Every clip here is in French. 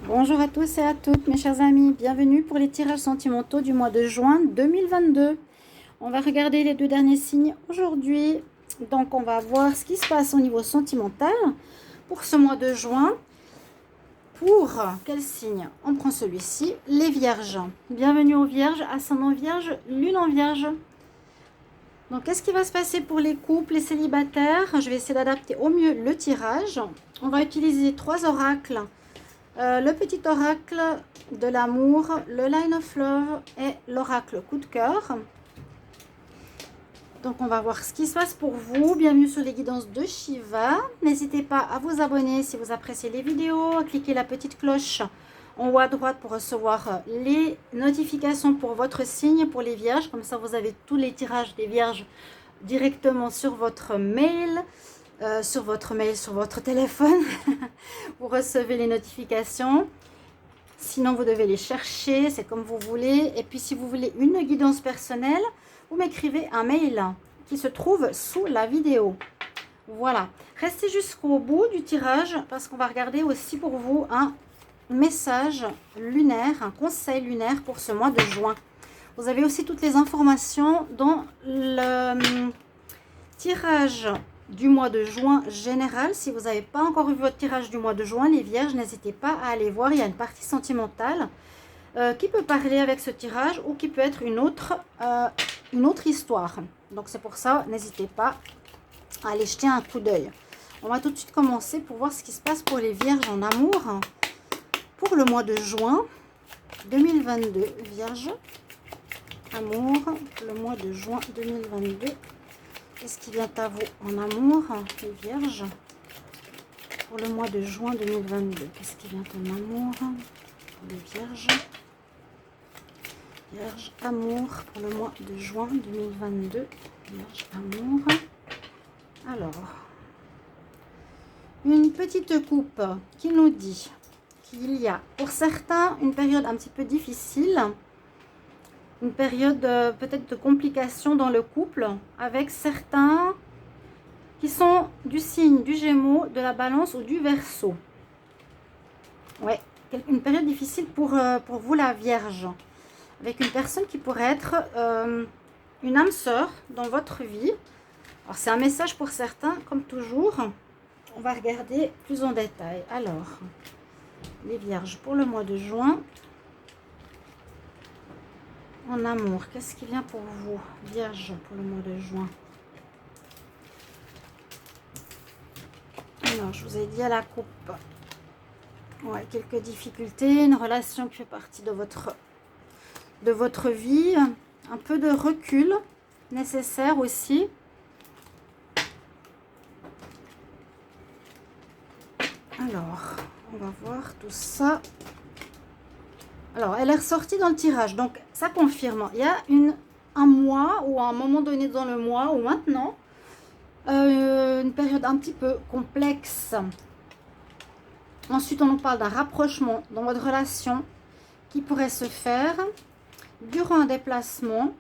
Bonjour à tous et à toutes mes chers amis, bienvenue pour les tirages sentimentaux du mois de juin 2022. On va regarder les deux derniers signes aujourd'hui. Donc on va voir ce qui se passe au niveau sentimental pour ce mois de juin. Pour quel signe? On prend celui-ci, les vierges. Bienvenue aux vierges, ascendant vierge, lune en vierge. Donc qu'est-ce qui va se passer pour les couples, les célibataires? Je vais essayer d'adapter au mieux le tirage. On va utiliser 3 oracles. Le petit oracle de l'amour, le line of love et l'oracle coup de cœur. Donc on va voir ce qui se passe pour vous. Bienvenue sur les guidances de Shiva. N'hésitez pas à vous abonner si vous appréciez les vidéos, à cliquer la petite cloche en haut à droite pour recevoir les notifications pour votre signe, pour les vierges. Comme ça vous avez tous les tirages des vierges directement sur votre mail. Sur votre téléphone. Vous recevez les notifications. Sinon, vous devez les chercher. C'est comme vous voulez. Et puis, si vous voulez une guidance personnelle, vous m'écrivez un mail qui se trouve sous la vidéo. Voilà. Restez jusqu'au bout du tirage parce qu'on va regarder aussi pour vous un message lunaire, un conseil lunaire pour ce mois de juin. Vous avez aussi toutes les informations dans le tirage du mois de juin général. Si vous n'avez pas encore eu votre tirage du mois de juin, les vierges, n'hésitez pas à aller voir. Il y a une partie sentimentale qui peut parler avec ce tirage ou qui peut être une autre histoire. Donc c'est pour ça, n'hésitez pas à aller jeter un coup d'œil. On va tout de suite commencer pour voir ce qui se passe pour les vierges en amour pour le mois de juin 2022. Vierge, amour, le mois de juin 2022. Qu'est-ce qui vient à vous en amour, les vierges, pour le mois de juin 2022? Qu'est-ce qui vient en amour, les vierges? Vierge, amour, pour le mois de juin 2022. Vierge, amour. Alors, une petite coupe qui nous dit qu'il y a pour certains une période un petit peu difficile. Une période peut-être de complications dans le couple avec certains qui sont du signe du Gémeaux, de la Balance ou du Verseau. Ouais, une période difficile pour vous la Vierge. Avec une personne qui pourrait être une âme sœur dans votre vie. Alors c'est un message pour certains, comme toujours. On va regarder plus en détail. Alors, les Vierges pour le mois de juin. En amour, qu'est-ce qui vient pour vous, Vierge, pour le mois de juin? Alors, je vous ai dit à la coupe. Ouais, quelques difficultés, une relation qui fait partie de votre vie. Un peu de recul nécessaire aussi. Alors, on va voir tout ça. Alors, elle est ressortie dans le tirage, donc ça confirme. Il y a un mois ou à un moment donné dans le mois ou maintenant, une période un petit peu complexe. Ensuite, on nous parle d'un rapprochement dans votre relation qui pourrait se faire durant un déplacement.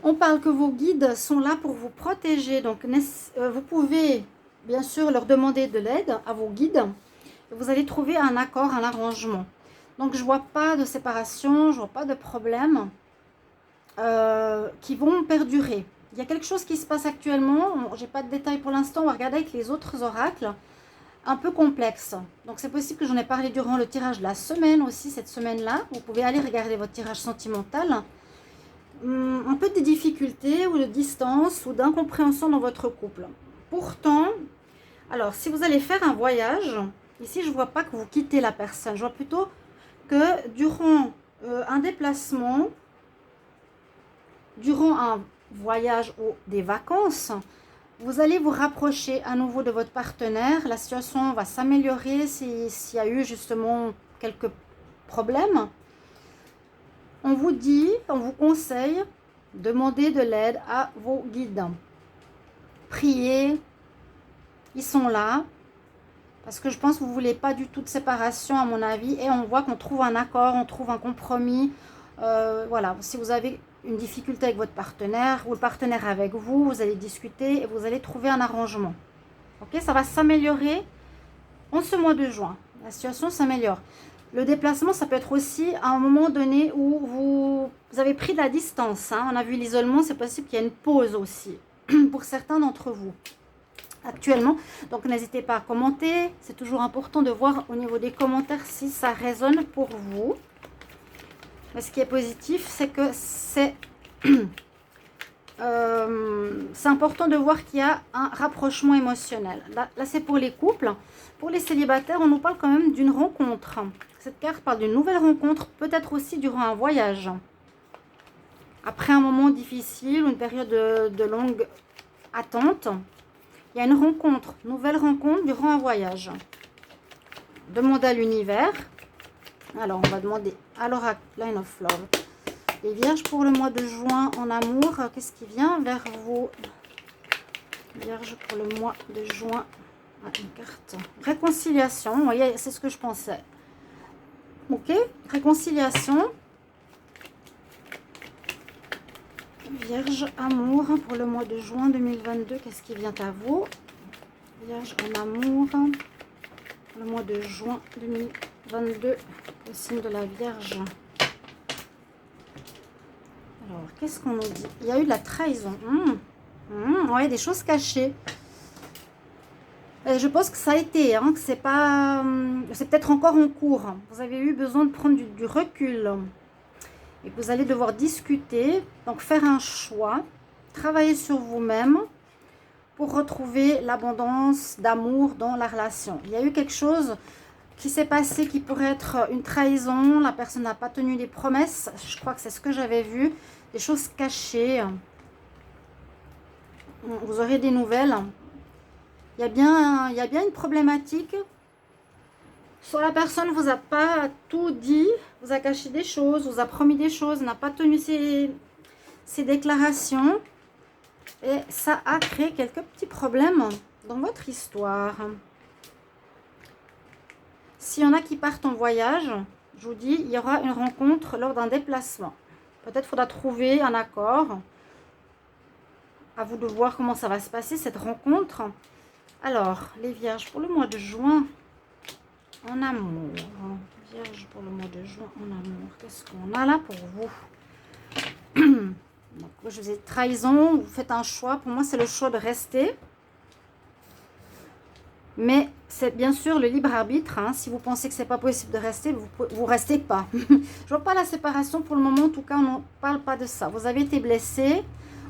On parle que vos guides sont là pour vous protéger, donc vous pouvez bien sûr leur demander de l'aide à vos guides. Vous allez trouver un accord, un arrangement. Donc, je ne vois pas de séparation, je ne vois pas de problème qui vont perdurer. Il y a quelque chose qui se passe actuellement, je n'ai pas de détails pour l'instant, on va regarder avec les autres oracles, un peu complexe. Donc, c'est possible que j'en ai parlé durant le tirage de la semaine aussi, cette semaine-là. Vous pouvez aller regarder votre tirage sentimental. Un peu de difficultés ou de distance ou d'incompréhension dans votre couple. Pourtant, alors, si vous allez faire un voyage... Ici, je ne vois pas que vous quittez la personne. Je vois plutôt que durant un déplacement, durant un voyage ou des vacances, vous allez vous rapprocher à nouveau de votre partenaire. La situation va s'améliorer s'il y a eu justement quelques problèmes. On vous dit, on vous conseille, demandez de l'aide à vos guides. Priez, ils sont là. Parce que je pense que vous ne voulez pas du tout de séparation, à mon avis. Et on voit qu'on trouve un accord, on trouve un compromis. Voilà, si vous avez une difficulté avec votre partenaire ou le partenaire avec vous, vous allez discuter et vous allez trouver un arrangement. Ok, ça va s'améliorer en ce mois de juin. La situation s'améliore. Le déplacement, ça peut être aussi à un moment donné où vous avez pris de la distance. Hein. On a vu l'isolement, c'est possible qu'il y ait une pause aussi pour certains d'entre vous actuellement. Donc, n'hésitez pas à commenter. C'est toujours important de voir au niveau des commentaires si ça résonne pour vous. Mais ce qui est positif, c'est que c'est important de voir qu'il y a un rapprochement émotionnel. Là c'est pour les couples. Pour les célibataires, on nous parle quand même d'une rencontre. Cette carte parle d'une nouvelle rencontre, peut-être aussi durant un voyage. Après un moment difficile, une période de longue attente, il y a une rencontre, nouvelle rencontre durant un voyage. Demandez à l'univers. Alors, on va demander à l'oracle Line of Love. Les vierges pour le mois de juin en amour, qu'est-ce qui vient vers vous? Vierge pour le mois de juin. Ah, une carte. Réconciliation, vous voyez, c'est ce que je pensais. Ok, réconciliation. Vierge amour pour le mois de juin 2022, qu'est-ce qui vient à vous? Vierge en amour pour le mois de juin 2022, le signe de la Vierge. Alors, qu'est-ce qu'on nous dit? Il y a eu de la trahison. Ouais, des choses cachées. Et je pense que ça a été, hein, que c'est pas... c'est peut-être encore en cours. Vous avez eu besoin de prendre du recul. Et que vous allez devoir discuter, donc faire un choix, travailler sur vous-même pour retrouver l'abondance d'amour dans la relation. Il y a eu quelque chose qui s'est passé qui pourrait être une trahison. La personne n'a pas tenu des promesses. Je crois que c'est ce que j'avais vu. Des choses cachées. Vous aurez des nouvelles. Il y a bien une problématique. Soit la personne ne vous a pas tout dit, vous a caché des choses, vous a promis des choses, n'a pas tenu ses déclarations. Et ça a créé quelques petits problèmes dans votre histoire. S'il y en a qui partent en voyage, je vous dis, il y aura une rencontre lors d'un déplacement. Peut-être faudra trouver un accord. À vous de voir comment ça va se passer, cette rencontre. Alors, les vierges, pour le mois de juin, en amour. Vierge, pour le mois de juin, en amour. Qu'est-ce qu'on a là pour vous? Donc, je vous ai trahison, vous faites un choix. Pour moi, c'est le choix de rester. Mais c'est bien sûr le libre arbitre. Hein. Si vous pensez que c'est pas possible de rester, vous restez pas. Je vois pas la séparation pour le moment. En tout cas, on ne parle pas de ça. Vous avez été blessé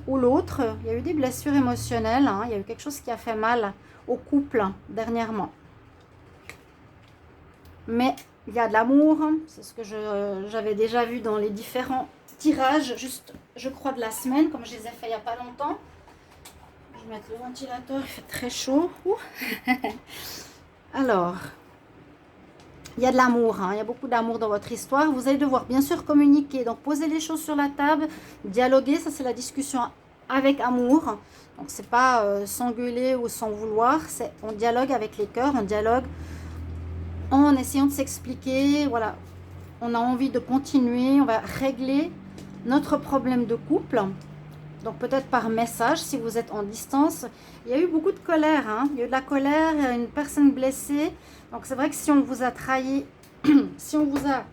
ou l'autre. Il y a eu des blessures émotionnelles. Hein. Il y a eu quelque chose qui a fait mal au couple dernièrement. Mais il y a de l'amour. C'est ce que j'avais déjà vu dans les différents tirages. Juste, je crois, de la semaine, comme je les ai fait il n'y a pas longtemps. Je vais mettre le ventilateur, il fait très chaud. Alors, il y a de l'amour, hein, il y a beaucoup d'amour dans votre histoire. Vous allez devoir bien sûr communiquer, donc poser les choses sur la table, dialoguer, ça c'est la discussion avec amour. Donc c'est pas s'engueuler ou s'en vouloir, c'est on dialogue avec les cœurs, on dialogue en essayant de s'expliquer. Voilà, on a envie de continuer, on va régler notre problème de couple. Donc peut-être par message si vous êtes en distance. Il y a eu beaucoup de colère. Hein. Il y a eu de la colère, une personne blessée. Donc c'est vrai que si on vous a trahi, si on vous a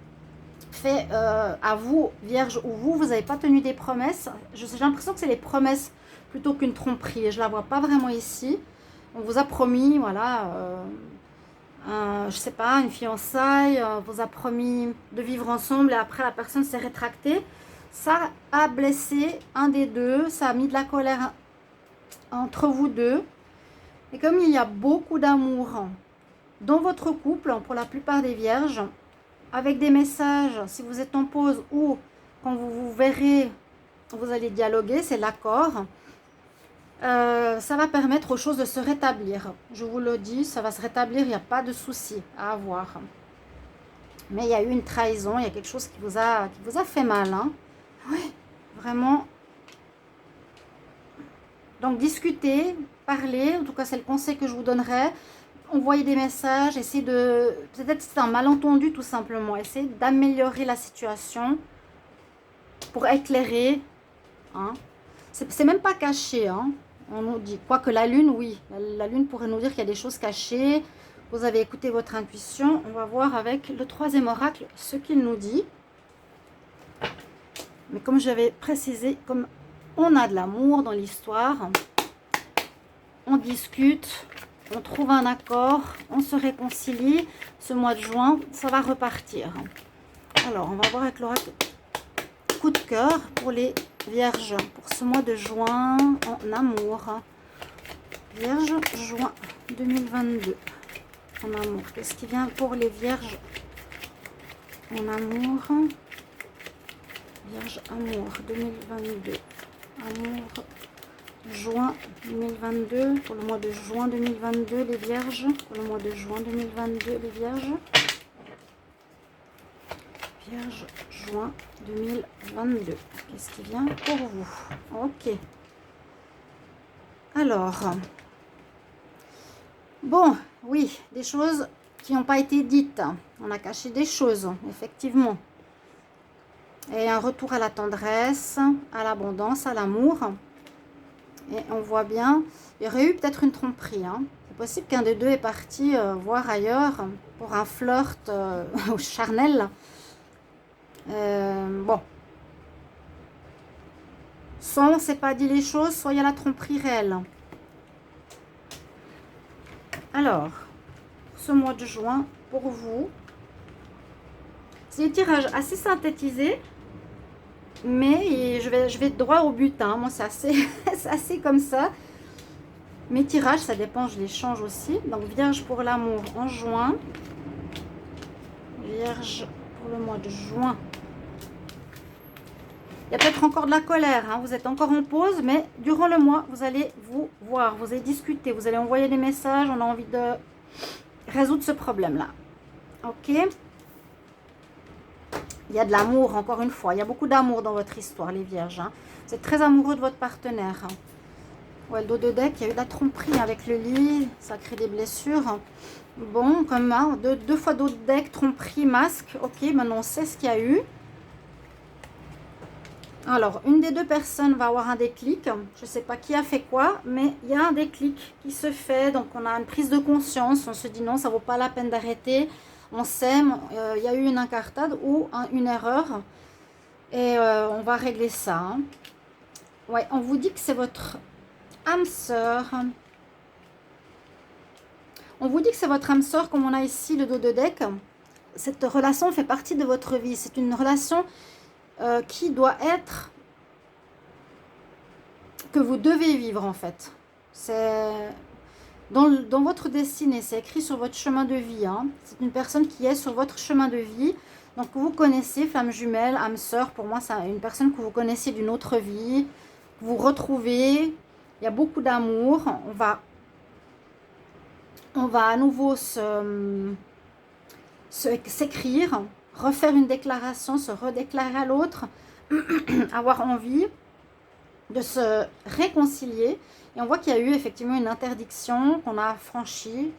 fait à vous, vierge, ou vous n'avez pas tenu des promesses. J'ai l'impression que c'est les promesses plutôt qu'une tromperie. Je ne la vois pas vraiment ici. On vous a promis, voilà, je sais pas, une fiançaille. On vous a promis de vivre ensemble et après la personne s'est rétractée. Ça a blessé un des deux, ça a mis de la colère entre vous deux. Et comme il y a beaucoup d'amour dans votre couple, pour la plupart des vierges, avec des messages, si vous êtes en pause ou quand vous vous verrez, vous allez dialoguer, c'est l'accord. Ça va permettre aux choses de se rétablir. Je vous le dis, ça va se rétablir, il n'y a pas de souci à avoir. Mais il y a eu une trahison, il y a quelque chose qui vous a fait mal, hein. Oui, vraiment. Donc, discuter, parler, en tout cas, c'est le conseil que je vous donnerais. Envoyer des messages, essayer de... Peut-être c'est un malentendu, tout simplement. Essayer d'améliorer la situation pour éclairer. Hein. C'est même pas caché. Hein. On nous dit, quoique la lune, oui, la lune pourrait nous dire qu'il y a des choses cachées. Vous avez écouté votre intuition. On va voir avec le troisième oracle ce qu'il nous dit. Mais comme j'avais précisé, comme on a de l'amour dans l'histoire, on discute, on trouve un accord, on se réconcilie. Ce mois de juin, ça va repartir. Alors, on va voir avec l'oracle coup de cœur pour les vierges, pour ce mois de juin en amour. Vierge, juin 2022. En amour. Qu'est-ce qui vient pour les vierges en amour? Vierge, amour 2022. Amour, juin 2022. Pour le mois de juin 2022, les vierges. Pour le mois de juin 2022, les vierges. Vierge, juin 2022. Qu'est-ce qui vient pour vous? Ok. Alors, bon, oui, des choses qui n'ont pas été dites. On a caché des choses, effectivement. Et un retour à la tendresse, à l'abondance, à l'amour. Et on voit bien, il y aurait eu peut-être une tromperie. Hein. C'est possible qu'un des deux est parti voir ailleurs pour un flirt charnel. Bon. Soit on ne s'est pas dit les choses, soit il y a la tromperie réelle. Alors, ce mois de juin, pour vous, c'est un tirage assez synthétisé, mais je vais droit au but. Hein. Moi, c'est assez comme ça. Mes tirages, ça dépend, je les change aussi. Donc, Vierge pour l'amour en juin. Vierge pour le mois de juin. Il y a peut-être encore de la colère, hein. Vous êtes encore en pause, mais durant le mois, vous allez vous voir, vous allez discuter, vous allez envoyer des messages, on a envie de résoudre ce problème-là. Ok? Il y a de l'amour, encore une fois, il y a beaucoup d'amour dans votre histoire, les vierges. Hein. Vous êtes très amoureux de votre partenaire. Hein. Ouais, le dos de deck, il y a eu de la tromperie avec le lit, ça crée des blessures. Bon, comme hein, deux fois dos de deck, tromperie, masque. Ok, maintenant on sait ce qu'il y a eu. Alors, une des deux personnes va avoir un déclic. Je ne sais pas qui a fait quoi, mais il y a un déclic qui se fait. Donc, on a une prise de conscience. On se dit non, ça ne vaut pas la peine d'arrêter. On s'aime. Il y a eu une incartade ou une erreur. Et on va régler ça. Hein. Ouais, on vous dit que c'est votre âme sœur. On vous dit que c'est votre âme sœur, comme on a ici le dos de deck. Cette relation fait partie de votre vie. C'est une relation qui doit être, que vous devez vivre en fait. C'est dans votre destinée, c'est écrit sur votre chemin de vie. Hein. C'est une personne qui est sur votre chemin de vie. Donc vous connaissez, flamme jumelle, âme sœur, pour moi c'est une personne que vous connaissez d'une autre vie, que vous retrouvez, il y a beaucoup d'amour. On va à nouveau s'écrire, refaire une déclaration, se redéclarer à l'autre, avoir envie de se réconcilier. Et on voit qu'il y a eu effectivement une interdiction qu'on a franchie.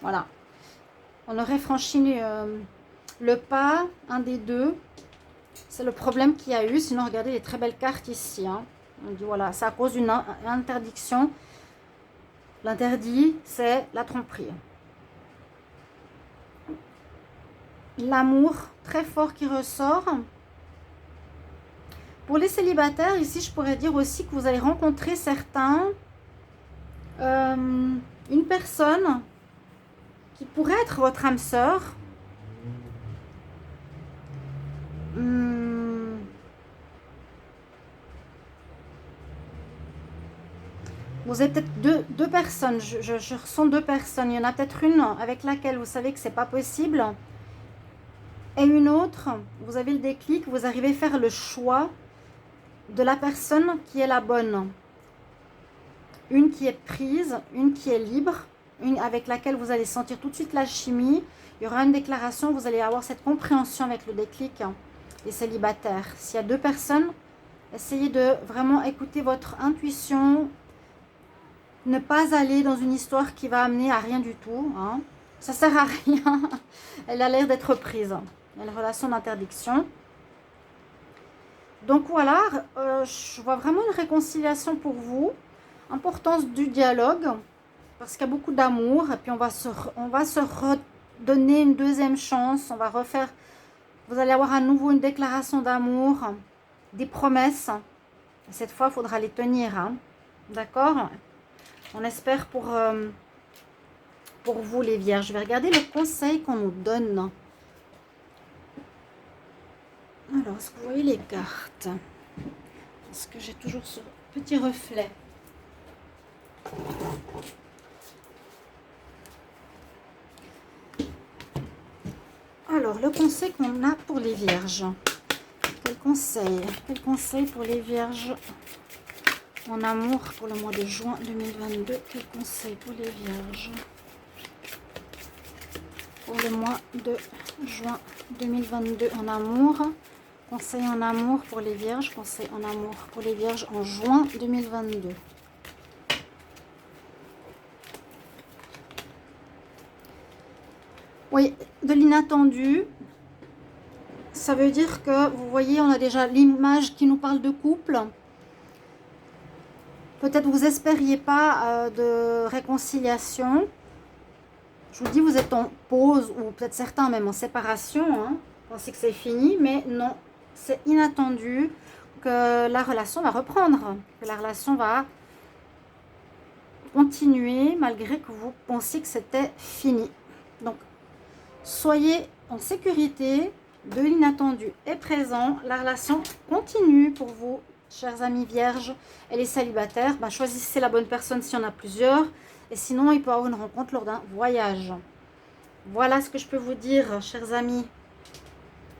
Voilà. On aurait franchi le pas, un des deux. C'est le problème qu'il y a eu. Sinon, regardez les très belles cartes ici. Hein. On dit voilà, c'est à cause d'une interdiction. L'interdit, c'est la tromperie. L'amour très fort qui ressort. Pour les célibataires, ici, je pourrais dire aussi que vous allez rencontrer certains, une personne qui pourrait être votre âme sœur. Vous avez peut-être deux personnes, je ressens deux personnes. Il y en a peut-être une avec laquelle vous savez que c'est pas possible. Et une autre, vous avez le déclic, vous arrivez à faire le choix de la personne qui est la bonne. Une qui est prise, une qui est libre, une avec laquelle vous allez sentir tout de suite la chimie. Il y aura une déclaration, vous allez avoir cette compréhension avec le déclic. Les célibataires, s'il y a deux personnes, essayez de vraiment écouter votre intuition. Ne pas aller dans une histoire qui va amener à rien du tout. Hein. Ça ne sert à rien. Elle a l'air d'être prise. Il y a une relation d'interdiction. Donc voilà, je vois vraiment une réconciliation pour vous. Importance du dialogue, parce qu'il y a beaucoup d'amour, et puis on va se redonner une deuxième chance, on va refaire, vous allez avoir à nouveau une déclaration d'amour, des promesses, et cette fois il faudra les tenir, hein. D'accord? On espère pour vous les vierges. Je vais regarder le conseil qu'on nous donne. Alors, est-ce que vous voyez les cartes? Parce que j'ai toujours ce petit reflet. Alors, le conseil qu'on a pour les vierges. Quel conseil? Quel conseil pour les vierges en amour pour le mois de juin 2022? Quel conseil pour les vierges pour le mois de juin 2022 en amour? Conseil en amour pour les vierges. Conseil en amour pour les vierges en juin 2022. Oui, de l'inattendu. Ça veut dire que, vous voyez, on a déjà l'image qui nous parle de couple. Peut-être vous espériez pas de réconciliation. Je vous dis, vous êtes en pause, ou peut-être certains même en séparation. Hein. Pensez que c'est fini, mais non. C'est inattendu que la relation va reprendre. Que la relation va continuer malgré que vous pensiez que c'était fini. Donc, soyez en sécurité. De l'inattendu est présent. La relation continue pour vous, chers amis vierges. Et les célibataires, choisissez la bonne personne s'il y en a plusieurs. Et sinon, il peut y avoir une rencontre lors d'un voyage. Voilà ce que je peux vous dire, chers amis.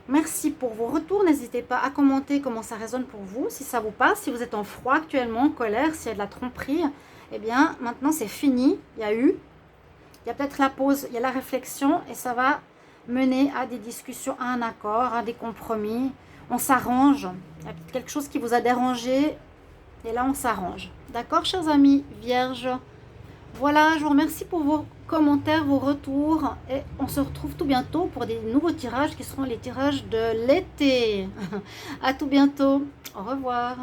Merci pour vos retours. N'hésitez pas à commenter comment ça résonne pour vous. Si ça vous passe, si vous êtes en froid actuellement, en colère, s'il y a de la tromperie, eh bien, maintenant c'est fini. Il y a peut-être la pause, il y a la réflexion et ça va mener à des discussions, à un accord, à des compromis. On s'arrange. Il y a peut-être quelque chose qui vous a dérangé et là on s'arrange. D'accord, chers amis vierges? Voilà, je vous remercie pour vos commentaires, vos retours et on se retrouve tout bientôt pour des nouveaux tirages qui seront les tirages de l'été. À tout bientôt. Au revoir.